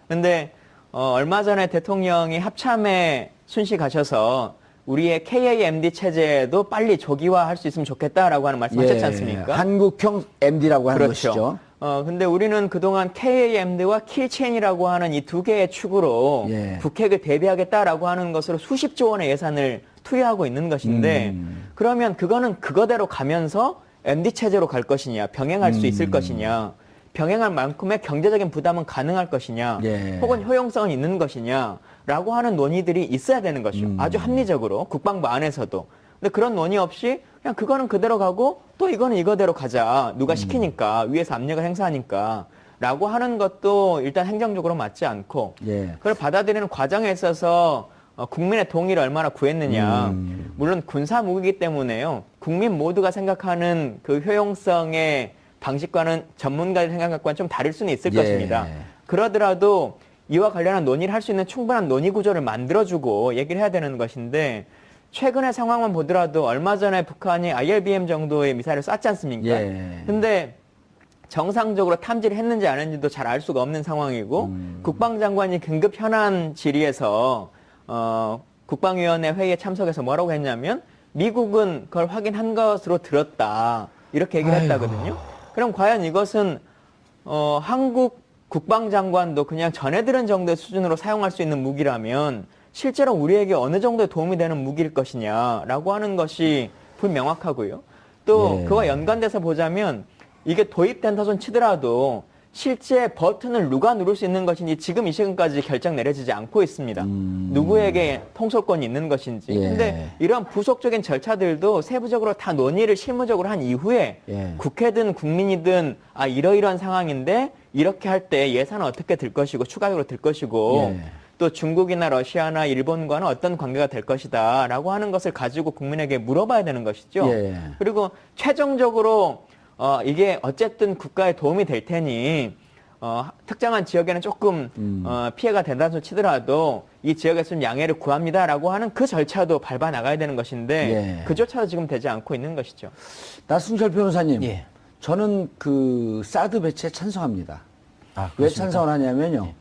근데 얼마 전에 대통령이 합참에 순식하셔서 우리의 KAMD 체제도 빨리 조기화할 수 있으면 좋겠다라고 하는 말씀하셨지 않습니까? 한국형 MD라고 하는 그렇죠. 것이죠. 근데 우리는 그동안 KAMD와 킬체인이라고 하는 이 두 개의 축으로 예. 북핵을 대비하겠다라고 하는 것으로 수십조 원의 예산을 투여하고 있는 것인데 그러면 그거는 그거대로 가면서 MD 체제로 갈 것이냐, 병행할 수 있을 것이냐, 병행할 만큼의 경제적인 부담은 가능할 것이냐, 예. 혹은 효용성은 있는 것이냐라고 하는 논의들이 있어야 되는 것이죠. 아주 합리적으로 국방부 안에서도. 근데 그런 논의 없이 그냥 그거는 그대로 가고 또 이거는 이거대로 가자. 누가 시키니까 위에서 압력을 행사하니까 라고 하는 것도 일단 행정적으로 맞지 않고 예. 그걸 받아들이는 과정에 있어서 국민의 동의를 얼마나 구했느냐. 물론 군사 무기이기 때문에요. 국민 모두가 생각하는 그 효용성의 방식과는 전문가들 생각과는 좀 다를 수는 있을 예. 것입니다. 그러더라도 이와 관련한 논의를 할 수 있는 충분한 논의 구조를 만들어주고 얘기를 해야 되는 것인데 최근의 상황만 보더라도 얼마 전에 북한이 IRBM 정도의 미사일을 쐈지 않습니까? 예. 근데 정상적으로 탐지를 했는지 안 했는지도 잘 알 수가 없는 상황이고 국방장관이 긴급 현안 질의에서 국방위원회 회의에 참석해서 뭐라고 했냐면 미국은 그걸 확인한 것으로 들었다 이렇게 얘기를 했다거든요. 그럼 과연 이것은 한국 국방장관도 그냥 전해 들은 정도의 수준으로 사용할 수 있는 무기라면 실제로 우리에게 어느 정도의 도움이 되는 무기일 것이냐라고 하는 것이 불명확하고요. 또 예. 그와 연관돼서 보자면 이게 도입된다 손 치더라도 실제 버튼을 누가 누를 수 있는 것인지 지금 이 시간까지 결정 내려지지 않고 있습니다. 누구에게 통솔권이 있는 것인지. 예. 근데 이런 부속적인 절차들도 세부적으로 다 논의를 실무적으로 한 이후에 예. 국회든 국민이든 이러이러한 상황인데 이렇게 할 때 예산은 어떻게 들 것이고 추가적으로 들 것이고 예. 또 중국이나 러시아나 일본과는 어떤 관계가 될 것이다 라고 하는 것을 가지고 국민에게 물어봐야 되는 것이죠. 예. 그리고 최종적으로 이게 어쨌든 국가에 도움이 될 테니 특정한 지역에는 조금 피해가 된다는 소리 치더라도 이 지역에서 좀 양해를 구합니다라고 하는 그 절차도 밟아 나가야 되는 것인데 예. 그조차도 지금 되지 않고 있는 것이죠. 나순철 변호사님, 예. 저는 그 사드 배치에 찬성합니다. 아, 왜 그렇습니까? 찬성을 하냐면요.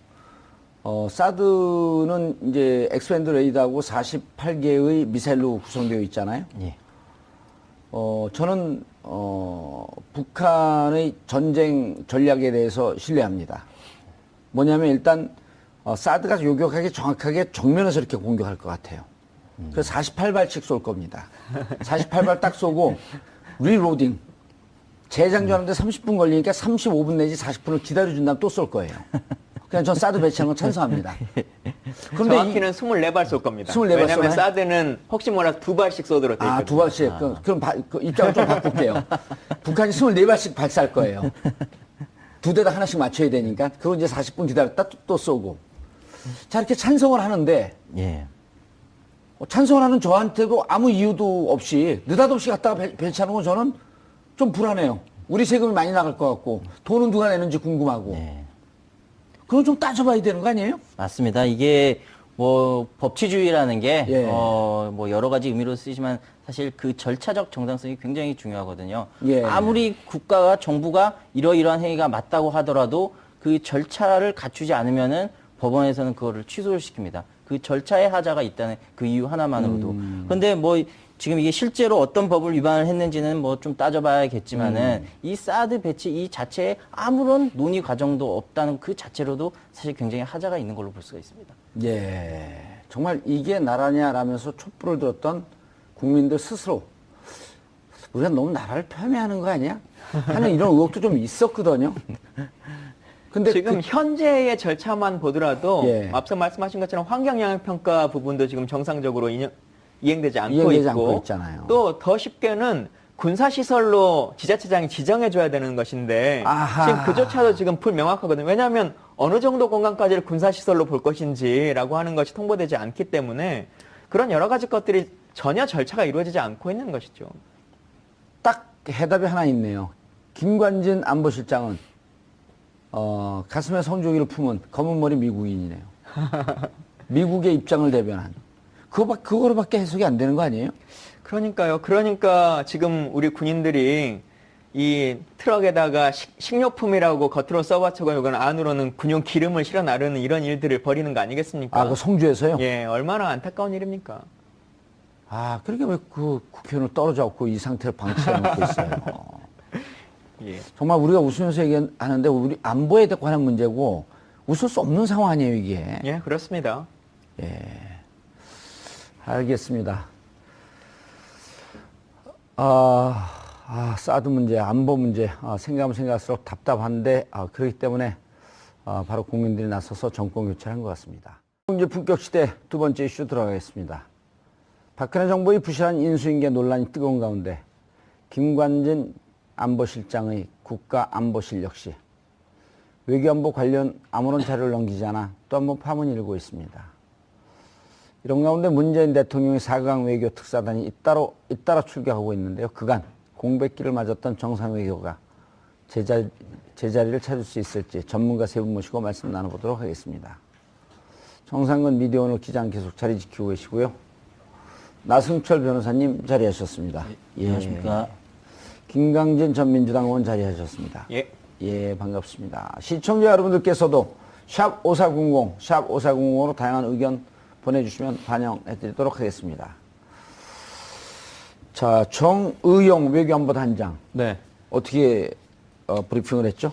사드는 이제 엑스밴드 레이더하고 48개의 미사일로 구성되어 있잖아요. 예. 저는 북한의 전쟁 전략에 대해서 신뢰합니다. 뭐냐면 일단 사드가 요격하게 정확하게 정면에서 이렇게 공격할 것 같아요. 그래서 48발씩 쏠 겁니다. 48발 딱 쏘고 리로딩. 재장전하는데 30분 걸리니까 35분 내지 40분을 기다려준 다음 또 쏠 거예요. 그냥 전 사드 배치하는 건 찬성합니다. 그런데 정확히는 24발 쏠 겁니다. 24발 왜냐하면 쏘나요? 사드는 혹시 몰라서 2발씩 쏘도록 돼 있거든요. 두 발씩. 그럼 그 입장을 좀 바꿀게요. 북한이 24발씩 발사할 거예요. 두 대다 하나씩 맞춰야 되니까. 그거 이제 40분 기다렸다 또 쏘고. 자, 이렇게 찬성을 하는데, 예. 찬성을 하는 저한테도 아무 이유도 없이, 느닷없이 갖다가 배치하는 건 저는 좀 불안해요. 우리 세금이 많이 나갈 것 같고, 돈은 누가 내는지 궁금하고. 예. 그건 좀 따져봐야 되는 거 아니에요? 맞습니다. 이게 뭐 법치주의라는 게 예. 뭐 여러 가지 의미로 쓰이지만 사실 그 절차적 정당성이 굉장히 중요하거든요. 예. 아무리 국가가 정부가 이러이러한 행위가 맞다고 하더라도 그 절차를 갖추지 않으면은 법원에서는 그거를 취소를 시킵니다. 그 절차에 하자가 있다는 그 이유 하나만으로도. 그런데 뭐 지금 이게 실제로 어떤 법을 위반을 했는지는 뭐 좀 따져봐야겠지만은 이 사드 배치 이 자체에 아무런 논의 과정도 없다는 그 자체로도 사실 굉장히 하자가 있는 걸로 볼 수가 있습니다. 예. 정말 이게 나라냐라면서 촛불을 들었던 국민들 스스로 우리가 너무 나라를 폄훼하는 거 아니야? 하는 이런 의혹도 좀 있었거든요. 근데 지금 현재의 절차만 보더라도 예. 앞서 말씀하신 것처럼 환경영향평가 부분도 지금 정상적으로 이행되지 않고 이행되지 있고 않고 있잖아요. 또 더 쉽게는 군사시설로 지자체장이 지정해줘야 되는 것인데 아하. 지금 그조차도 지금 불명확하거든요. 왜냐하면 어느 정도 공간까지를 군사시설로 볼 것인지라고 하는 것이 통보되지 않기 때문에 그런 여러 가지 것들이 전혀 절차가 이루어지지 않고 있는 것이죠. 딱 해답이 하나 있네요. 김관진 안보실장은 가슴에 성조기를 품은 검은 머리 미국인이네요. 미국의 입장을 대변한. 그거로밖에 해석이 안 되는 거 아니에요? 그러니까요. 그러니까 지금 우리 군인들이 이 트럭에다가 식료품이라고 겉으로 써봤자고 이건 안으로는 군용 기름을 실어 나르는 이런 일들을 벌이는 거 아니겠습니까? 그 성주에서요? 예, 얼마나 안타까운 일입니까? 그러게 왜 그 국회의원을 떨어져 갖고 이 상태를 방치해놓고 있어요. 예. 정말 우리가 웃으면서 얘기하는데 우리 안보에 관한 문제고 웃을 수 없는 상황이에요, 이게. 예, 그렇습니다. 알겠습니다. 사드 문제, 안보 문제, 생각하면 생각할수록 답답한데, 그렇기 때문에, 바로 국민들이 나서서 정권 교체를 한 것 같습니다. 이제 본격 시대 두 번째 이슈 들어가겠습니다. 박근혜 정부의 부실한 인수인계 논란이 뜨거운 가운데, 김관진 안보실장의 국가안보실 역시 외교안보 관련 아무런 자료를 넘기지 않아 또 한 번 파문이 일고 있습니다. 이런 가운데 문재인 대통령의 4강 외교 특사단이 잇따라 출격하고 있는데요. 그간 공백기를 맞았던 정상외교가 제자리를 찾을 수 있을지 전문가 세 분 모시고 말씀 나눠보도록 하겠습니다. 정상근 미디어오늘 기장 계속 자리 지키고 계시고요. 나승철 변호사님 자리하셨습니다. 안녕하십니까. 김강진 전 민주당 의원 자리하셨습니다. 예. 반갑습니다. 시청자 여러분들께서도 샵 5400, 샵 5400으로 다양한 의견 보내주시면 반영해드리도록 하겠습니다. 자, 정의용 외교안보단장. 네. 어떻게 브리핑을 했죠?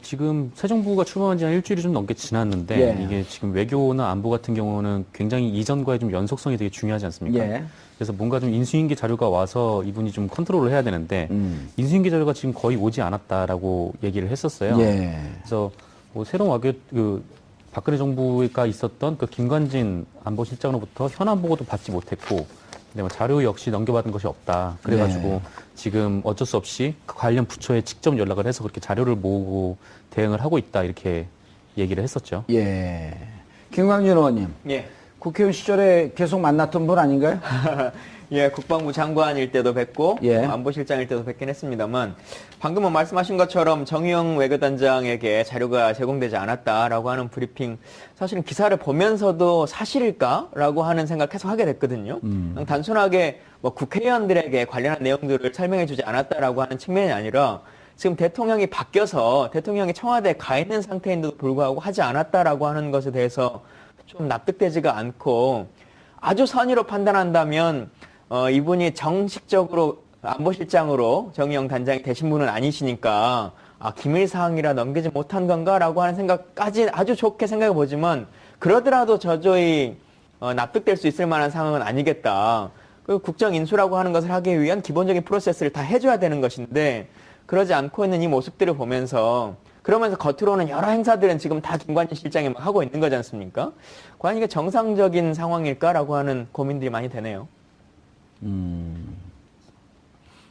지금 새 정부가 출범한 지 한 일주일이 좀 넘게 지났는데 예. 이게 지금 외교나 안보 같은 경우는 굉장히 이전과의 좀 연속성이 되게 중요하지 않습니까? 예. 그래서 뭔가 좀 인수인계 자료가 와서 이분이 좀 컨트롤을 해야 되는데 인수인계 자료가 지금 거의 오지 않았다라고 얘기를 했었어요. 예. 그래서 뭐 새로운 박근혜 정부가 있었던 그 김관진 안보실장으로부터 현안 보고도 받지 못했고, 근데 뭐 자료 역시 넘겨받은 것이 없다. 그래가지고 네. 지금 어쩔 수 없이 그 관련 부처에 직접 연락을 해서 그렇게 자료를 모으고 대응을 하고 있다 이렇게 얘기를 했었죠. 예. 김광진 의원님. 예. 국회의원 시절에 계속 만났던 분 아닌가요? 예, 국방부 장관일 때도 뵙고 예. 안보실장일 때도 뵙긴 했습니다만 방금은 말씀하신 것처럼 정의용 외교단장에게 자료가 제공되지 않았다라고 하는 브리핑 사실은 기사를 보면서도 사실일까라고 하는 생각 계속 하게 됐거든요. 그냥 단순하게 뭐 국회의원들에게 관련한 내용들을 설명해주지 않았다라고 하는 측면이 아니라 지금 대통령이 바뀌어서 대통령이 청와대에 가 있는 상태인데도 불구하고 하지 않았다라고 하는 것에 대해서 좀 납득되지가 않고 아주 선의로 판단한다면 이분이 정식적으로 안보실장으로 정의용 단장이 되신 분은 아니시니까 기밀 사항이라 넘기지 못한 건가라고 하는 생각까지 아주 좋게 생각해 보지만 그러더라도 저조히 납득될 수 있을 만한 상황은 아니겠다. 그리고 국정 인수라고 하는 것을 하기 위한 기본적인 프로세스를 다 해줘야 되는 것인데 그러지 않고 있는 이 모습들을 보면서 그러면서 겉으로는 여러 행사들은 지금 다 김관진 실장이 막 하고 있는 거지 않습니까? 과연 이게 정상적인 상황일까라고 하는 고민들이 많이 되네요.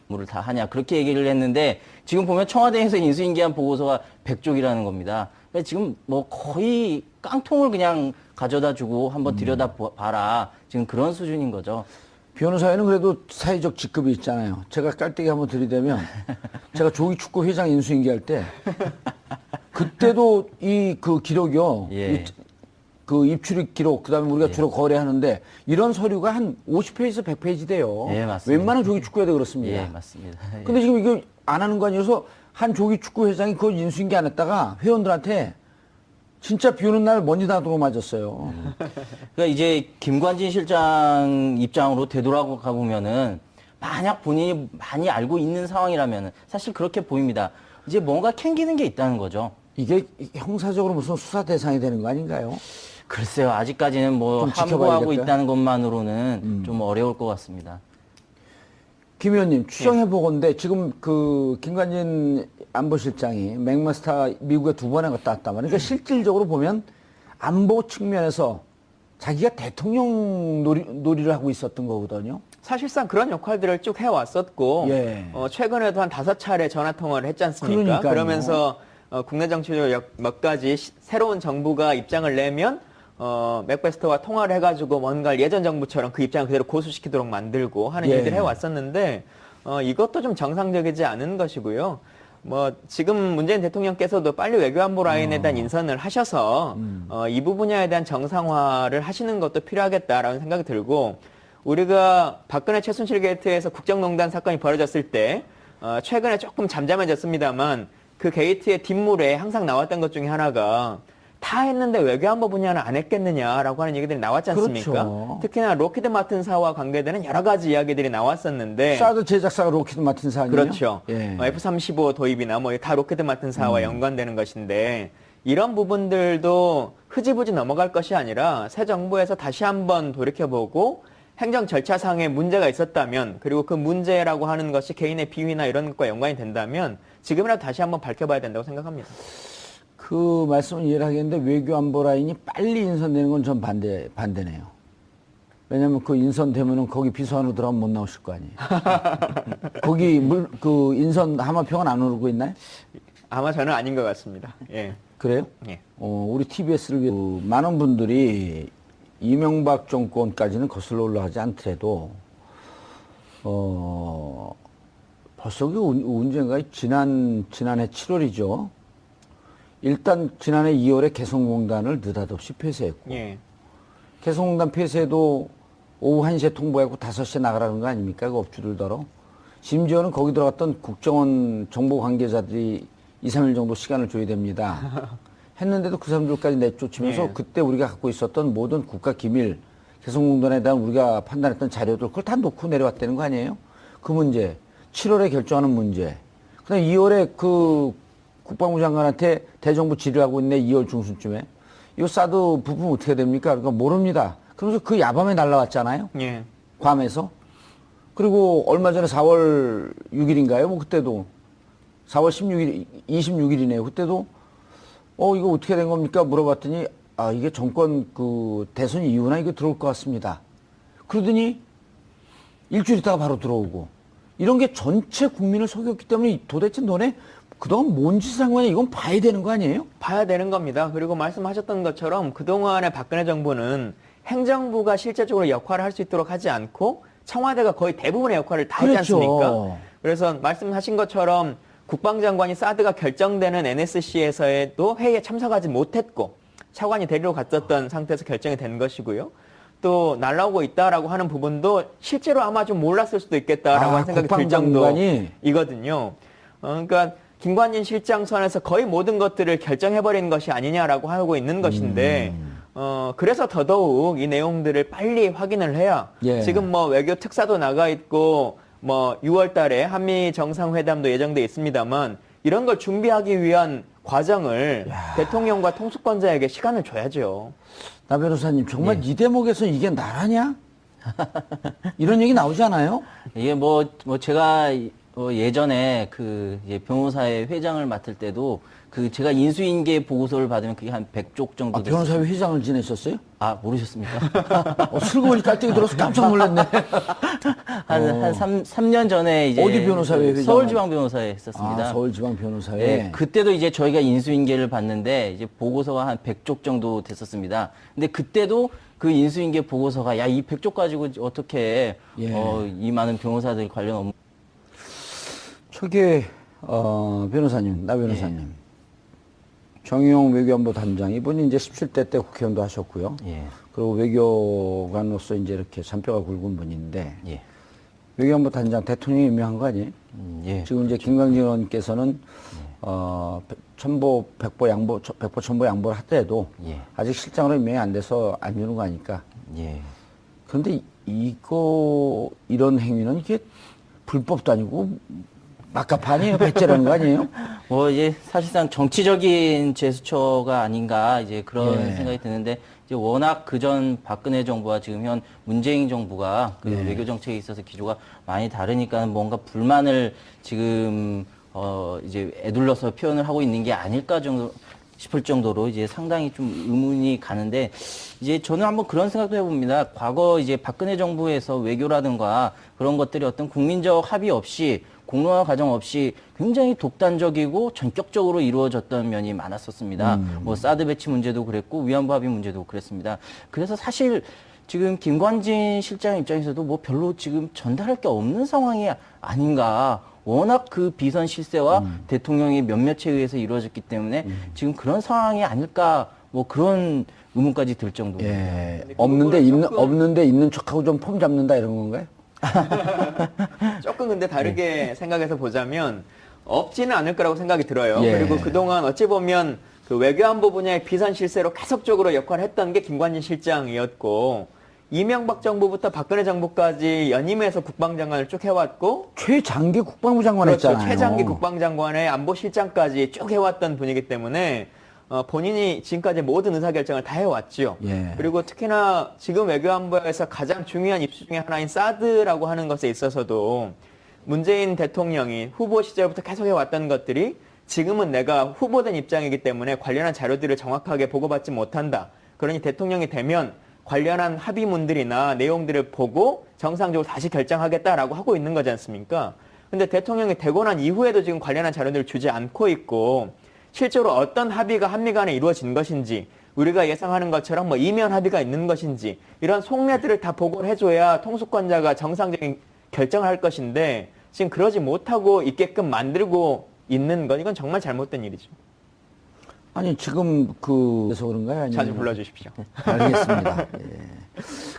뭐를 다 하냐 그렇게 얘기를 했는데 지금 보면 청와대에서 인수인계한 보고서가 100쪽이라는 겁니다. 그러니까 지금 뭐 거의 깡통을 그냥 가져다 주고 한번 들여다 봐라 지금 그런 수준인 거죠. 변호사에는 그래도 사회적 직급이 있잖아요. 제가 깔때기 한번 들이대면 제가 조기축구 회장 인수인계할 때 그때도 그 기록이요. 예. 그 입출입 기록, 그다음에 우리가 주로 거래하는데 이런 서류가 한 50페이지에서 100페이지 돼요. 예, 맞습니다. 웬만한 조기축구회도 그렇습니다. 예, 맞습니다. 예. 근데 지금 이거 안 하는 거 아니어서 한 조기축구 회장이 그걸 인수인계 안 했다가 회원들한테 진짜 비 오는 날 먼지 다 도로 맞았어요. 그러니까 이제 김관진 실장 입장으로 되돌아가 보면은 만약 본인이 많이 알고 있는 상황이라면은 사실 그렇게 보입니다. 이제 뭔가 캥기는 게 있다는 거죠. 이게 형사적으로 무슨 수사 대상이 되는 거 아닌가요? 글쎄요, 아직까지는 뭐 좀 함구하고 지켜봐야겠다. 있다는 것만으로는 좀 어려울 것 같습니다. 김 의원님, 추정해 보건데 지금 그 김관진 안보실장이 맥마스터 미국에 2번에 갔다 왔단 말이에요. 그러니까 실질적으로 보면 안보 측면에서 자기가 대통령 놀이를 하고 있었던 거거든요. 사실상 그런 역할들을 쭉 해왔었고 예. 최근에도 한 5차례 전화통화를 했지 않습니까? 그러니까요. 그러면서 국내 정치적으로 몇 가지 새로운 정부가 입장을 내면 맥베스터와 통화를 해가지고 뭔가 예전 정부처럼 그 입장을 그대로 고수시키도록 만들고 하는 예. 일들을 해왔었는데 이것도 좀 정상적이지 않은 것이고요. 뭐 지금 문재인 대통령께서도 빨리 외교안보 라인에 대한 인선을 하셔서 이 분야에 대한 정상화를 하시는 것도 필요하겠다라는 생각이 들고 우리가 박근혜 최순실 게이트에서 국정농단 사건이 벌어졌을 때 최근에 조금 잠잠해졌습니다만 그 게이트의 뒷물에 항상 나왔던 것 중에 하나가 다 했는데 외교안보 분야는 안 했겠느냐라고 하는 얘기들이 나왔지 않습니까? 그렇죠. 특히나 로키드 마틴사와 관계되는 여러 가지 이야기들이 나왔었는데 사드 제작사가 로키드 마틴사 아니에요? 그렇죠. 예. F-35 도입이나 뭐 다 로키드 마틴사와 연관되는 것인데 이런 부분들도 흐지부지 넘어갈 것이 아니라 새 정부에서 다시 한번 돌이켜보고 행정 절차상의 문제가 있었다면 그리고 그 문제라고 하는 것이 개인의 비위나 이런 것과 연관이 된다면 지금이라도 다시 한번 밝혀봐야 된다고 생각합니다. 그 말씀은 이해를 하겠는데 외교안보 라인이 빨리 인선되는 건 전 반대네요. 왜냐면 그 인선되면은 거기 비서관으로 들어가면 못 나오실 거 아니에요. 거기 그 인선 하마평은 안 오르고 있나요? 아마 저는 아닌 것 같습니다. 예. 그래요? 예. 우리 TBS를 위해 많은 분들이 이명박 정권까지는 거슬러 올라가지 않더라도 벌써 그 언젠가 지난해 7월이죠. 일단 지난해 2월에 개성공단을 느닷없이 폐쇄했고 예. 개성공단 폐쇄도 오후 1시에 통보하고 5시에 나가라는 거 아닙니까? 그 업주들더러. 심지어는 거기 들어갔던 국정원 정보 관계자들이 2, 3일 정도 시간을 줘야 됩니다. 했는데도 그 사람들까지 내쫓으면서 예. 그때 우리가 갖고 있었던 모든 국가 기밀, 개성공단에 대한 우리가 판단했던 자료들 그걸 다 놓고 내려왔다는 거 아니에요? 그 문제, 7월에 결정하는 문제. 그다음 2월에 그 국방부 장관한테 대정부 질의하고 있네 2월 중순쯤에. 이거 사드 부품 어떻게 됩니까? 그러니까 모릅니다. 그러면서 그 야밤에 날라왔잖아요. 예. 괌에서. 그리고 얼마 전에 4월 6일인가요? 뭐 그때도 4월 16일, 26일이네요. 그때도 이거 어떻게 된 겁니까? 물어봤더니 이게 정권 그 대선 이후나 이거 들어올 것 같습니다. 그러더니 일주일 있다가 바로 들어오고 이런 게 전체 국민을 속였기 때문에 도대체 너네 그동안 뭔 짓을 한 거냐 이건 봐야 되는 거 아니에요? 봐야 되는 겁니다. 그리고 말씀하셨던 것처럼 그동안의 박근혜 정부는 행정부가 실제적으로 역할을 할 수 있도록 하지 않고 청와대가 거의 대부분의 역할을 다 했지 그렇죠. 않습니까? 그래서 말씀하신 것처럼 국방장관이 사드가 결정되는 NSC에서도 회의에 참석하지 못했고 차관이 데리러 갔었던 상태에서 결정이 된 것이고요. 또 날라오고 있다라고 하는 부분도 실제로 아마 좀 몰랐을 수도 있겠다라고 하는 생각이 들 정도이거든요. 그러니까 김관진 실장 선에서 거의 모든 것들을 결정해버리는 것이 아니냐라고 하고 있는 것인데 그래서 더더욱 이 내용들을 빨리 확인을 해야 예. 지금 뭐 외교 특사도 나가 있고 뭐 6월 달에 한미 정상회담도 예정돼 있습니다만 이런 걸 준비하기 위한 과정을 대통령과 통수권자에게 시간을 줘야죠. 나 변호사님 정말 이 대목에서 이게 나라냐? 이런 얘기 나오지 않아요? 이게 뭐 제가 예전에 그 이제 변호사회 회장을 맡을 때도 그 제가 인수인계 보고서를 받으면 그게 한 100쪽 정도 됐어요. 변호사회 회장을 지내셨어요? 아, 모르셨습니까? 슬그머니 깔때기 들어서 깜짝 놀랐네. 한 3년 전에 이제 어디 변호사회 회장? 서울지방변호사회 했었습니다. 서울지방변호사회. 네, 그때도 이제 저희가 인수인계를 봤는데 이제 보고서가 한 100쪽 정도 됐었습니다. 근데 그때도 그 인수인계 보고서가 야, 이 100쪽 가지고 어떻게 이 많은 변호사들 관련 업무 저기 변호사님, 나 변호사님. 정의용 외교안보 단장 이분이 이제 17대 때 국회의원도 하셨고요. 예. 그리고 외교관으로서 이제 이렇게 잔뼈가 굵은 분인데 예. 외교안보 단장 대통령이 임명한 거 아니에요? 예. 지금 이제 김광진 의원께서는 천보 백보 양보 백보 천보 양보를 하더라도 예. 아직 실장으로 임명이 안 돼서 안 주는 거 아니까. 예. 그런데 이런 행위는 이게 불법도 아니고 막가파 아니에요? 배째라는 거 아니에요? 이제 사실상 정치적인 제스처가 아닌가 이제 그런 예. 생각이 드는데 이제 워낙 그전 박근혜 정부와 지금 현 문재인 정부가 그 외교 정책에 있어서 기조가 많이 다르니까 뭔가 불만을 지금 이제 애둘러서 표현을 하고 있는 게 아닐까 정도 싶을 정도로 이제 상당히 좀 의문이 가는데 이제 저는 한번 그런 생각도 해봅니다. 과거 이제 박근혜 정부에서 외교라든가 그런 것들이 어떤 국민적 합의 없이 공론화 과정 없이 굉장히 독단적이고 전격적으로 이루어졌던 면이 많았었습니다. 뭐 사드 배치 문제도 그랬고 위안부 합의 문제도 그랬습니다. 그래서 사실 지금 김관진 실장 입장에서도 뭐 별로 지금 전달할 게 없는 상황이 아닌가. 워낙 그 비선 실세와 대통령의 몇몇에 의해서 이루어졌기 때문에 지금 그런 상황이 아닐까 뭐 그런 의문까지 들 정도입니다. 예. 없는데 있는 척하고 좀 폼 잡는다 이런 건가요? 조금 근데 다르게 생각해서 보자면 없지는 않을 거라고 생각이 들어요. 예. 그리고 그동안 어찌 보면 그 외교안보 분야의 비선 실세로 계속적으로 역할을 했던 게 김관진 실장이었고 이명박 정부부터 박근혜 정부까지 연임해서 국방장관을 쭉 해왔고 최장기 국방부 장관 그렇죠. 했잖아요. 최장기 국방장관의 안보실장까지 쭉 해왔던 분이기 때문에 본인이 지금까지 모든 의사결정을 다 해왔죠. 예. 그리고 특히나 지금 외교안보에서 가장 중요한 이슈 중에 하나인 사드라고 하는 것에 있어서도 문재인 대통령이 후보 시절부터 계속 해왔던 것들이 지금은 내가 후보된 입장이기 때문에 관련한 자료들을 정확하게 보고받지 못한다. 그러니 대통령이 되면 관련한 합의문들이나 내용들을 보고 정상적으로 다시 결정하겠다라고 하고 있는 거지 않습니까? 근데 대통령이 되고 난 이후에도 지금 관련한 자료들을 주지 않고 있고 실제로 어떤 합의가 한미 간에 이루어진 것인지 우리가 예상하는 것처럼 뭐 이면 합의가 있는 것인지 이런 속내들을 다 보고를 해줘야 통수권자가 정상적인 결정을 할 것인데 지금 그러지 못하고 있게끔 만들고 있는 건 이건 정말 잘못된 일이죠. 아니 지금 그래서 그런가요? 아니면 자주 불러주십시오. 알겠습니다. 예.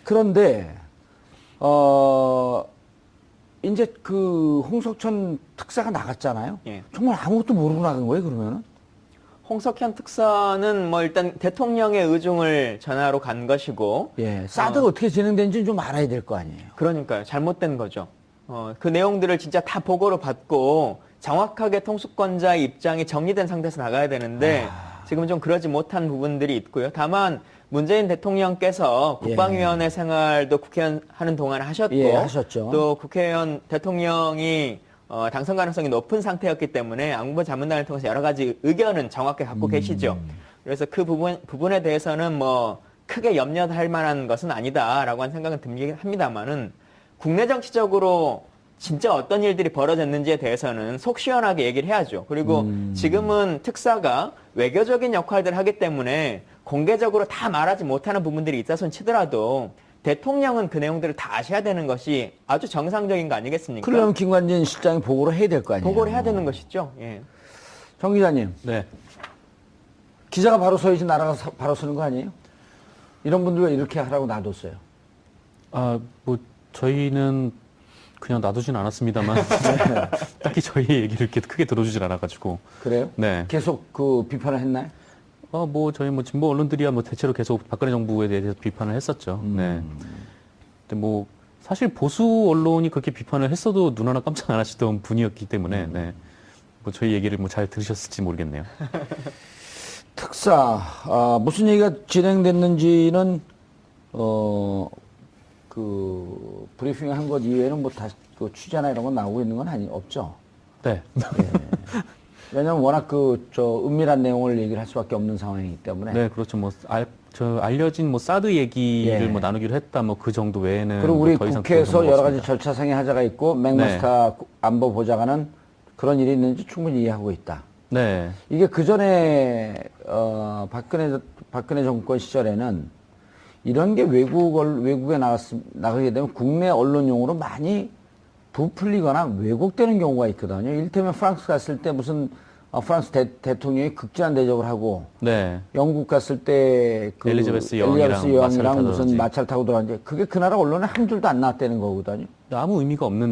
그런데 이제 그 홍석천 특사가 나갔잖아요. 예. 정말 아무것도 모르고 나간 거예요, 그러면은? 홍석현 특사는 뭐 일단 대통령의 의중을 전하러 간 것이고 예. 사드가 어떻게 진행된지 좀 알아야 될 거 아니에요. 그러니까요. 잘못된 거죠. 그 내용들을 진짜 다 보고를 받고 정확하게 통수권자의 입장이 정리된 상태에서 나가야 되는데 지금 좀 그러지 못한 부분들이 있고요. 다만 문재인 대통령께서 국방위원회 생활도 국회의원 하는 동안 하셨고 예, 하셨죠. 또 국회의원 대통령이 당선 가능성이 높은 상태였기 때문에 안보 자문단을 통해서 여러 가지 의견은 정확히 갖고 계시죠. 그래서 그 부분에 대해서는 뭐 크게 염려할 만한 것은 아니다라고 하는 생각은 듭니다 합니다만은 국내 정치적으로 진짜 어떤 일들이 벌어졌는지에 대해서는 속 시원하게 얘기를 해야죠. 그리고 지금은 특사가 외교적인 역할들을 하기 때문에 공개적으로 다 말하지 못하는 부분들이 있다손 치더라도 대통령은 그 내용들을 다 아셔야 되는 것이 아주 정상적인 거 아니겠습니까? 그러려면 김관진 실장이 보고를 해야 될 거 아니에요. 보고를 해야 되는 것이죠. 예. 정 기자님, 네. 기자가 바로 서야지 나라가 바로 서는 거 아니에요? 이런 분들 왜 이렇게 하라고 놔뒀어요? 아, 뭐 저희는 그냥 놔두진 않았습니다만 딱히 저희 얘기를 이렇게 크게 들어주질 않아가지고. 그래요? 네. 계속 그 비판을 했나요? 뭐 저희 뭐 진보 언론들이야 뭐 대체로 계속 박근혜 정부에 대해서 비판을 했었죠. 네. 근데 뭐 사실 보수 언론이 그렇게 비판을 했어도 눈 하나 깜짝 안 하시던 분이었기 때문에 네. 뭐 저희 얘기를 뭐 잘 들으셨을지 모르겠네요. 특사, 무슨 얘기가 진행됐는지는, 그, 브리핑 한 것 이외에는 뭐 다시 그 취재나 이런 건 나오고 있는 건 없죠. 네. 왜냐면 워낙 은밀한 내용을 얘기를 할 수밖에 없는 상황이기 때문에. 네, 그렇죠. 뭐 알려진 뭐 사드 얘기를 예. 뭐 나누기로 했다 뭐 그 정도 외에는 그리고 우리 더 이상 국회에서 그런 여러 건 가지 없습니다. 절차상의 하자가 있고, 맥마스터 안보보좌관은 그런 일이 있는지 충분히 이해하고 있다. 네. 이게 그 전에, 박근혜 정권 시절에는 이런 게 외국에 나가게 되면 국내 언론용으로 많이 부풀리거나 왜곡되는 경우가 있거든요. 이를테면 프랑스 갔을 때 무슨 프랑스 대통령이 극진한 대접을 하고 네. 영국 갔을 때 그 엘리자베스 여왕이랑 여왕이랑 무슨 마차를 마차를 타고 들어왔는데 그게 그 나라 언론에 한 줄도 안 나왔다는 거거든요. 아무 의미가 없는